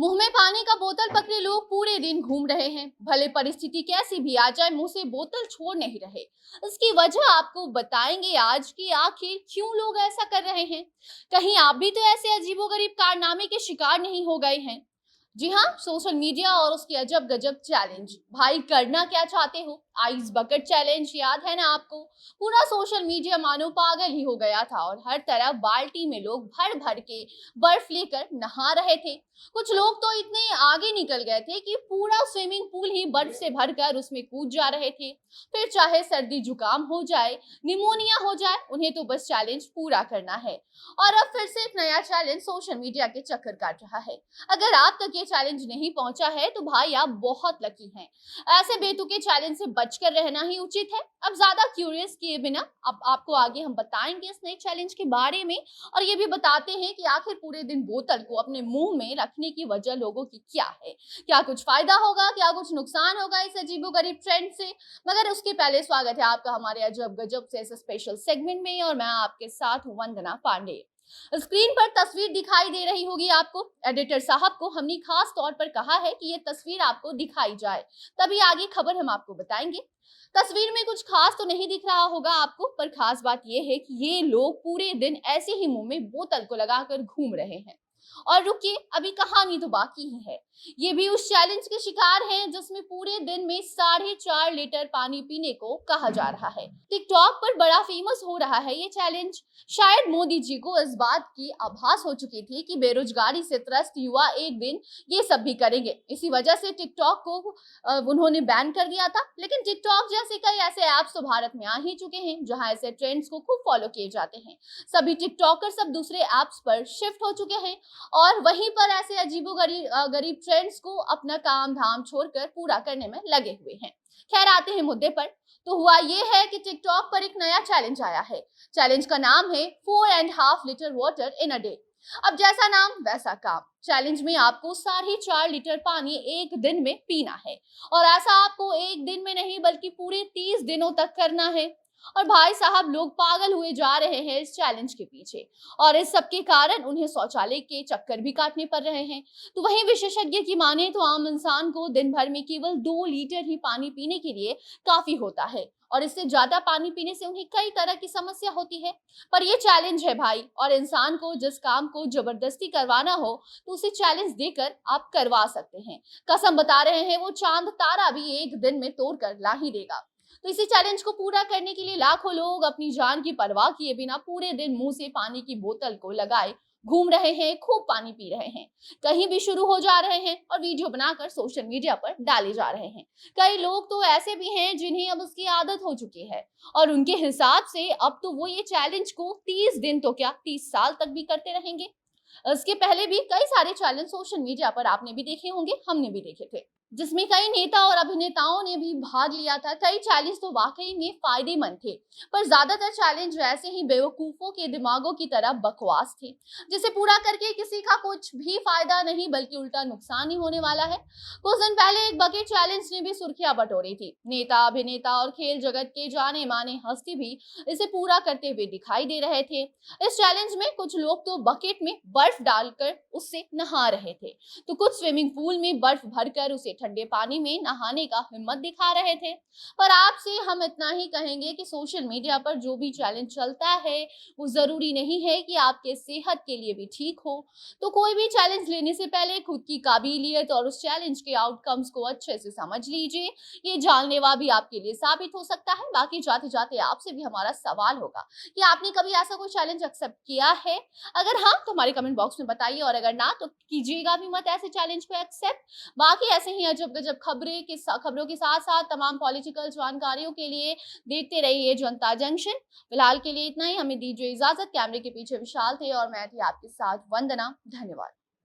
मुंह में पानी का बोतल पकड़े लोग पूरे दिन घूम रहे हैं। भले परिस्थिति कैसी भी आ जाए, मुंह से बोतल छोड़ नहीं रहे। इसकी वजह आपको बताएंगे आज कि आखिर क्यों लोग ऐसा कर रहे हैं। कहीं आप भी तो ऐसे अजीबोगरीब कारनामे के शिकार नहीं हो गए हैं। जी हाँ, सोशल मीडिया और उसकी अजब गजब चैलेंज। भाई करना क्या चाहते हो? आइस बकेट चैलेंज याद है ना आपको? पूरा सोशल मीडिया मानो पागल ही हो गया था और हर तरफ बाल्टी में लोग भर भर के बर्फ लेकर नहा रहे थे। कुछ लोग तो इतने आगे निकल गए थे कि पूरा स्विमिंग पूल ही बर्फ से भरकर उसमें कूद जा रहे थे। फिर चाहे सर्दी जुकाम हो जाए, निमोनिया हो जाए, उन्हें तो बस चैलेंज पूरा करना है। और अब फिर से एक नया चैलेंज सोशल मीडिया के चक्कर काट रहा है। अगर आप तक ये चैलेंज नहीं पहुंचा है तो भाई आप बहुत लकी हैं। ऐसे बेतुके चैलेंज से बचकर रहना ही उचित है। अब ज्यादा क्यूरियस किए बिना अब आपको आगे हम बताएंगे इस नए चैलेंज के बारे में, और ये भी बताते हैं कि आखिर पूरे दिन बोतल को अपने मुंह में रखने की वजह लोगों की क्या है। क्या कुछ फायदा होगा, क्या कुछ नुकसान होगा इस अजीबोगरीब ट्रेंड से। मगर उसके पहले स्वागत है आपका हमारे अजब गजब से इस स्पेशल सेगमेंट में, और मैं आपके साथ हूं वंदना पांडे। स्क्रीन पर तस्वीर दिखाई दे रही होगी आपको। एडिटर साहब को हमने खास तौर पर कहा है कि ये तस्वीर आपको दिखाई जाए, तभी आगे खबर हम आपको बताएंगे। तस्वीर में कुछ खास तो नहीं दिख रहा होगा आपको, पर खास बात यह है कि ये लोग पूरे दिन ऐसे ही मुंह में बोतल को लगाकर घूम रहे हैं। और रुकिए, अभी कहानी तो बाकी ही है। ये भी उस चैलेंज के शिकार हैं जिसमें पूरे दिन में 4.5 लीटर पानी पीने को कहा जा रहा है। टिकटॉक पर बड़ा फेमस हो रहा है ये चैलेंज। शायद मोदी जी को इस बात की आभास हो चुकी थी कि बेरोजगारी से त्रस्त युवा एक दिन ये सब भी करेंगे। इसी वजह से टिकटॉक को उन्होंने बैन कर दिया था। लेकिन टिकटॉक जैसे कई ऐसे ऐप्स तो भारत में आ ही चुके हैं जहां ऐसे ट्रेंड्स को खूब फॉलो किए जाते हैं। सभी टिकटॉकर सब दूसरे ऐप्स पर शिफ्ट हो चुके हैं और वहीं पर ऐसे गरीब ट्रेंड्स को अपना काम धाम छोड़कर पूरा करने में लगे हुए हैं। खैर, आते हैं मुद्दे पर। तो हुआ ये है कि टिकटॉक पर एक नया चैलेंज आया है। चैलेंज का नाम है 4.5 litre water in a day. अब जैसा नाम वैसा काम। चैलेंज में आपको 4.5 लीटर पानी एक दिन में पीना है, और ऐसा आपको एक दिन में नहीं बल्कि पूरे 30 दिनों तक करना है। और भाई साहब, लोग पागल हुए जा रहे हैं इस चैलेंज के पीछे, और इस सब के कारण उन्हें शौचालय के चक्कर भी काटने पड़ रहे हैं। तो वहीं विशेषज्ञ की माने तो आम इंसान को दिन भर में केवल 2 लीटर ही पानी पीने के लिए काफी होता है, और इससे ज्यादा पानी पीने से उन्हें कई तरह की समस्या होती है। पर ये चैलेंज है भाई, और इंसान को जिस काम को जबरदस्ती करवाना हो तो उसे चैलेंज देकर आप करवा सकते हैं। कसम बता रहे हैं, वो चांद तारा भी एक दिन में तोड़ कर ला ही देगा। तो इसी चैलेंज को पूरा करने के लिए लाखों लोग अपनी जान की परवाह किए बिना पूरे दिन मुंह से पानी की बोतल को लगाए घूम रहे हैं, खूब पानी पी रहे हैं, कहीं भी शुरू हो जा रहे हैं और वीडियो बनाकर सोशल मीडिया पर डाले जा रहे हैं। कई लोग तो ऐसे भी हैं जिन्हें अब उसकी आदत हो चुकी है, और उनके हिसाब से अब तो वो ये चैलेंज को 30 दिन तो क्या 30 साल तक भी करते रहेंगे। इसके पहले भी कई सारे चैलेंज सोशल मीडिया पर आपने भी देखे होंगे, हमने भी देखे थे, जिसमें कई नेता और अभिनेताओं ने भी भाग लिया था। कई चैलेंज तो वाकई में फायदेमंद थे, पर ज्यादातर चैलेंज वैसे ही बेवकूफों के दिमागों की तरह बकवास थे, जिसे पूरा करके किसी का कुछ भी फायदा नहीं बल्कि उल्टा नुकसान ही होने वाला है। कुछ दिन पहले एक बकेट चैलेंज ने भी सुर्खियां बटोरी थी। नेता, अभिनेता और खेल जगत के जाने माने हस्ती भी इसे पूरा करते हुए दिखाई दे रहे थे। इस चैलेंज में कुछ लोग तो बकेट में बर्फ डालकर उससे नहा रहे थे, तो कुछ स्विमिंग पूल में बर्फ भरकर उसे ठंडे पानी में नहाने का हिम्मत दिखा रहे थे। पर आपसे हम इतना ही कहेंगे कि सोशल मीडिया पर जो भी चैलेंज चलता है वो जरूरी नहीं है कि आपके सेहत के लिए भी ठीक हो। तो कोई भी चैलेंज लेने से पहले खुद की काबिलियत और उस चैलेंज के आउटकम्स को अच्छे से समझ लीजिए। ये जानलेवा भी आपके लिए साबित हो सकता है। बाकी जाते जाते आपसे भी हमारा सवाल होगा कि आपने कभी ऐसा कोई चैलेंज एक्सेप्ट किया है। अगर हाँ तो हमारे कमेंट बॉक्स में बताइए, और अगर ना तो कीजिएगा भी मत ऐसे चैलेंज को एक्सेप्ट। बाकी ऐसे ही अजब गजब खबरों के साथ साथ तमाम पॉलिटिकल जानकारियों के लिए देखते रहिए जनता जंक्शन। फिलहाल के लिए इतना ही, हमें दीजिए इजाजत। कैमरे के पीछे विशाल थे और मैं थी आपके साथ वंदना। धन्यवाद।